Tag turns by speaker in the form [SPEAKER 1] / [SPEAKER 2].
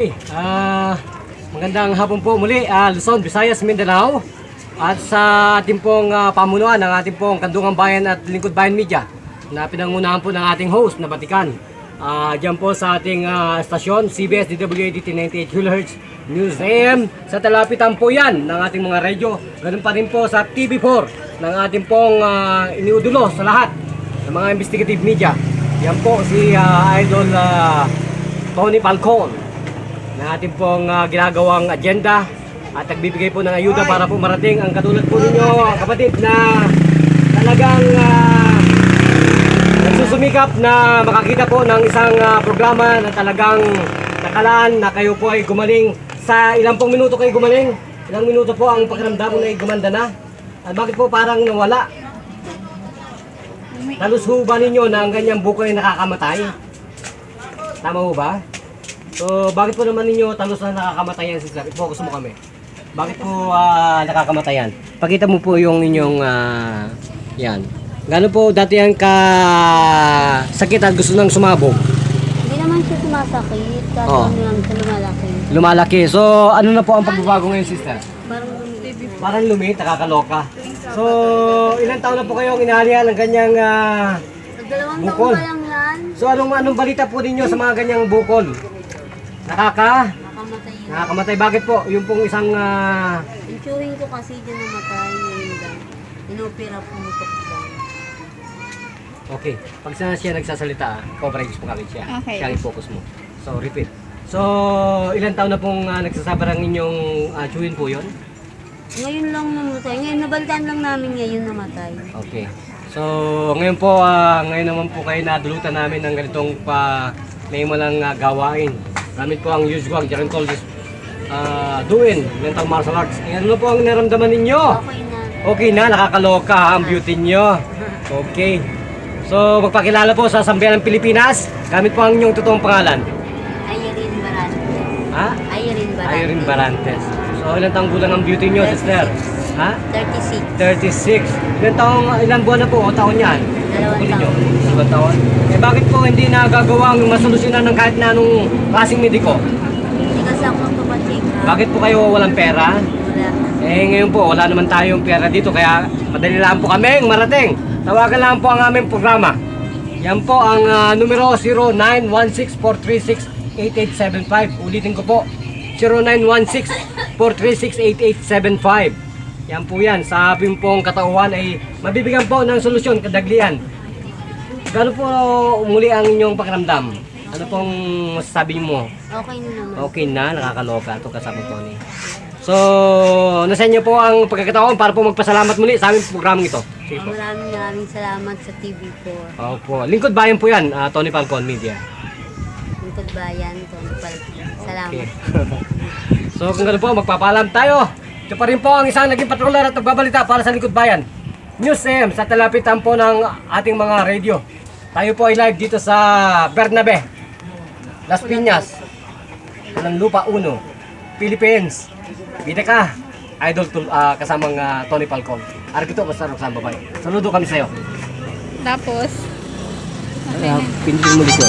[SPEAKER 1] Ah, Magandang hapon po muli, Luzon, Visayas, Mindanao at sa ating pong pamunuan ng ating pong Kandungang Bayan at Lingkod Bayan Media na pinangunahan po ng ating host na Batikan. Diyan po sa ating stasyon, CBS DWAD 98 kHz News AM. Sa talapitan po yan ng ating mga radyo. Ganun pa rin po sa TV4 ng ating pong iniudulo sa lahat ng mga investigative media. Yan po si Idol Tony Falcon na ating pong ginagawang agenda at nagbibigay po ng ayuda para po marating ang katulad po ninyo kapatid na talagang nagsusumikap na makakita po ng isang programa na talagang nakalaan na kayo po ay gumaling. Sa ilang pong minuto kayo gumaling? Ilang minuto po ang pakiramdam na ay gumanda na? At bakit po parang nawala? Talos ho ba ninyo na ang ganyang buko ay nakakamatay? Tama ho ba? So, bakit po naman ninyo talos na nakakamatay yan, sister? I-focus mo kami. Bakit po nakakamatay yan? Pakita mo po yung inyong yan. Gano'n po dati yan ka sakit at gusto nang sumabog?
[SPEAKER 2] Hindi naman siya sumasakit, kasi ano lang siya lumalaki.
[SPEAKER 1] Lumalaki. So, ano na po ang pagbabago ngayon, sister?
[SPEAKER 2] Parang
[SPEAKER 1] Lumit, nakakaloka. So, ilang taon na po kayong inalihan ng ganyang
[SPEAKER 2] dalawang
[SPEAKER 1] bukol?
[SPEAKER 2] taon pa lang yan,
[SPEAKER 1] So, anong balita po ninyo sa mga ganyang bukol?
[SPEAKER 2] nakamatay yun.
[SPEAKER 1] Nakakamatay. Bakit po? Yung pong isang
[SPEAKER 2] Yung chewing ko kasi dyan namatay ngayon lang. Inopera pumutok lang.
[SPEAKER 1] okay. Pag siya nagsasalita, coverage mo kagad siya.
[SPEAKER 3] Okay.
[SPEAKER 1] Siya i-focus mo. So, repeat. So, ilang taon na pong nagsasabarang ninyong chewin po yun?
[SPEAKER 2] Ngayon lang namatay. Ngayon, nabalitaan lang namin ngayon namatay.
[SPEAKER 1] Okay. So, ngayon po, ngayon naman po kayo nadulutan namin ng ganitong may malang gawain. Gamit po ang usual, Jaren Collis, doing mental martial arts. Ano po ang naramdaman ninyo?
[SPEAKER 2] Okay na.
[SPEAKER 1] Okay na, nakakaloka ang beauty nyo. Okay. So, magpakilala po sa Sambayan ng Pilipinas. Gamit po ang inyong totoong pangalan.
[SPEAKER 2] Irene Barantes.
[SPEAKER 1] Ha?
[SPEAKER 2] Irene Barantes.
[SPEAKER 1] Irene Barantes. So, ilang taong gulang ang beauty nyo, sister? Ha?
[SPEAKER 2] 36.
[SPEAKER 1] 36. Ilang buwan na po o taon yan?
[SPEAKER 2] Dalawang taon.
[SPEAKER 1] Dalawang taon. Eh bakit po hindi nagagawang masolusyonan ng kahit na anong klaseng mediko?
[SPEAKER 2] Hindi kasi ako magpapacheck up.
[SPEAKER 1] Bakit po kayo walang pera?
[SPEAKER 2] Wala.
[SPEAKER 1] Eh ngayon po wala naman tayong pera dito kaya madali lang po kaming marating. Tawagan lang po ang aming programa. Yan po ang numero 0916-436-8875. Ulitin ko po. 0916-436-8875. Yan po yan. Sa aming pong katauhan ay mabibigyan po ng solusyon kadaglian. Gano'n po muli ang inyong pakiramdam? Ano pong masasabi mo?
[SPEAKER 2] Okay na naman.
[SPEAKER 1] Okay na, nakakaloka ito kasama Tony. So, nasa inyo po ang pagkakataon para po magpasalamat muli sa aming programang ito. Sige po.
[SPEAKER 2] Maraming salamat sa TV4.
[SPEAKER 1] Opo. Lingkod Bayan po yan, Tony Falcon Media.
[SPEAKER 2] Lingkod Bayan, Tony Falcon. Salamat.
[SPEAKER 1] Okay. So, kung gano'n po, magpapaalam tayo. Ito pa rin po ang isang naging patroller at nagbabalita para sa Lingkod Bayan. News AM sa talapitan po ng ating mga radio. Tayo po ay live dito sa Bernabe, Las Piñas, Lupa 1, Philippines. Bida ka, idol kasamang Tony Falcon. Argito, basta Roxanne Babay. Saludo kami sa'yo.
[SPEAKER 3] Tapos,
[SPEAKER 1] Pindutin mo dito.